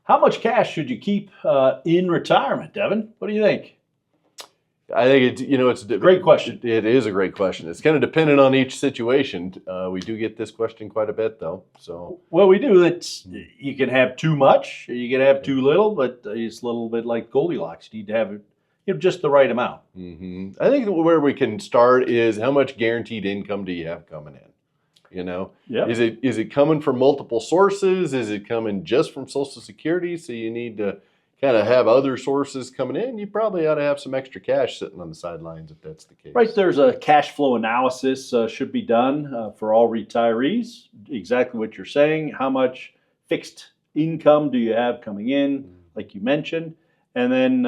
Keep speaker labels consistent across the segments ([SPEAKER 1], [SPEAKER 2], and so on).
[SPEAKER 1] How much cash should you keep in retirement, Devin? What do you think?
[SPEAKER 2] I think it's a
[SPEAKER 1] great question.
[SPEAKER 2] It is a great question. It's kind of dependent on each situation. We do get this question quite a bit, though. So
[SPEAKER 1] well, we do. You can have too much, you can have too little, but it's a little bit like Goldilocks. You need to have just the right amount.
[SPEAKER 2] Mm-hmm. I think where we can start is how much guaranteed income do you have coming in?
[SPEAKER 1] Yep.
[SPEAKER 2] Is it coming from multiple sources? Is it coming just from Social Security? So you need to kind of have other sources coming in. You probably ought to have some extra cash sitting on the sidelines if that's the case.
[SPEAKER 1] Right. There's a cash flow analysis should be done for all retirees. Exactly what you're saying. How much fixed income do you have coming in, like you mentioned? And then,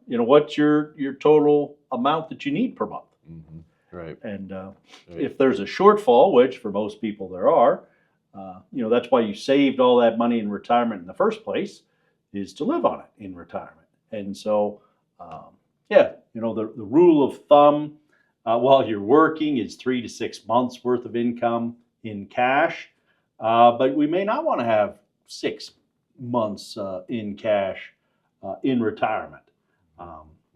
[SPEAKER 1] what's your total amount that you need per month?
[SPEAKER 2] Mm-hmm. Right.
[SPEAKER 1] And if there's a shortfall, which for most people there are, that's why you saved all that money in retirement in the first place, is to live on it in retirement. And so, the rule of thumb while you're working is 3 to 6 months worth of income in cash. But we may not want to have 6 months in cash in retirement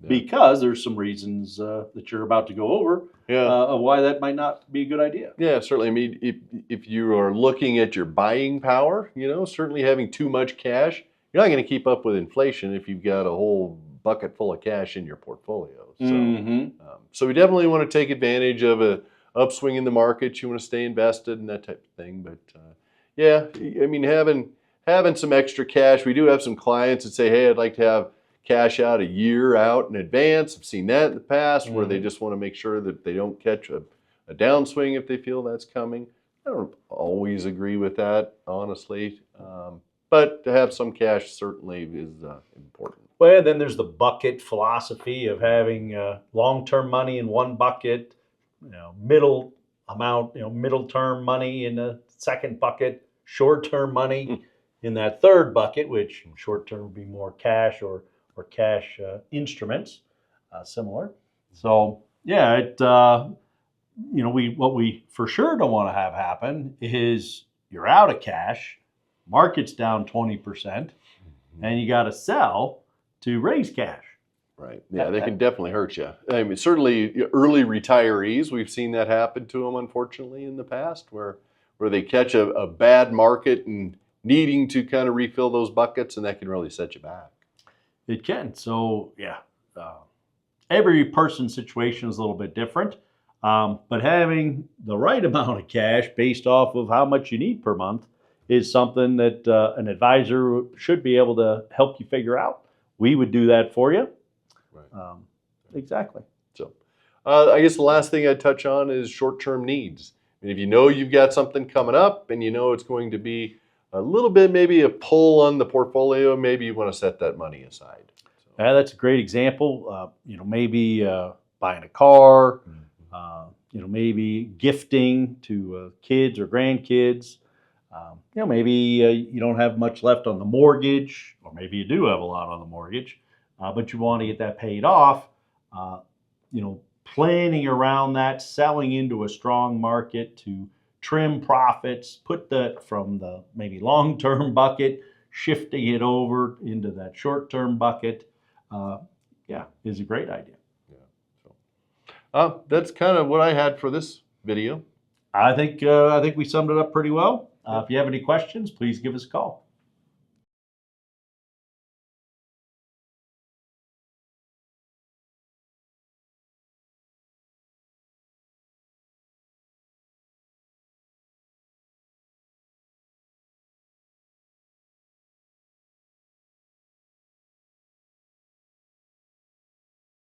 [SPEAKER 1] because there's some reasons that you're about to go over of why that might not be a good idea.
[SPEAKER 2] Yeah, certainly. I mean, if you are looking at your buying power, certainly having too much cash, you're not going to keep up with inflation if you've got a whole bucket full of cash in your portfolio. So, so we definitely want to take advantage of a upswing in the market. You want to stay invested and that type of thing. But I mean, having some extra cash. We do have some clients that say, "Hey, I'd like to have cash out a year out in advance." I've seen that in the past where they just want to make sure that they don't catch a downswing if they feel that's coming. I don't always agree with that, honestly. But to have some cash certainly is important.
[SPEAKER 1] Well, then there's the bucket philosophy of having long-term money in one bucket, middle amount, middle-term money in the second bucket, short-term money in that third bucket, which short-term would be more cash or cash instruments, similar. So what we for sure don't want to have happen is you're out of cash. Market's down 20%, and you got to sell to raise cash.
[SPEAKER 2] Right. Yeah, they can definitely hurt you. I mean, certainly early retirees, we've seen that happen to them, unfortunately, in the past, where they catch a bad market and needing to kind of refill those buckets, and that can really set you back.
[SPEAKER 1] It can. So, every person's situation is a little bit different, but having the right amount of cash based off of how much you need per month is something that an advisor should be able to help you figure out. We would do that for you.
[SPEAKER 2] Right.
[SPEAKER 1] Exactly.
[SPEAKER 2] So I guess the last thing I'd touch on is short-term needs. And if you know you've got something coming up and you know it's going to be a little bit maybe a pull on the portfolio, maybe you want to set that money aside. So.
[SPEAKER 1] That's a great example. Maybe buying a car, maybe gifting to kids or grandkids. Maybe you don't have much left on the mortgage, or maybe you do have a lot on the mortgage, but you want to get that paid off. Planning around that, selling into a strong market to trim profits, put that from the maybe long-term bucket, shifting it over into that short-term bucket, is a great idea.
[SPEAKER 2] Yeah. So that's kind of what I had for this video.
[SPEAKER 1] I think we summed it up pretty well. If you have any questions, please give us a call.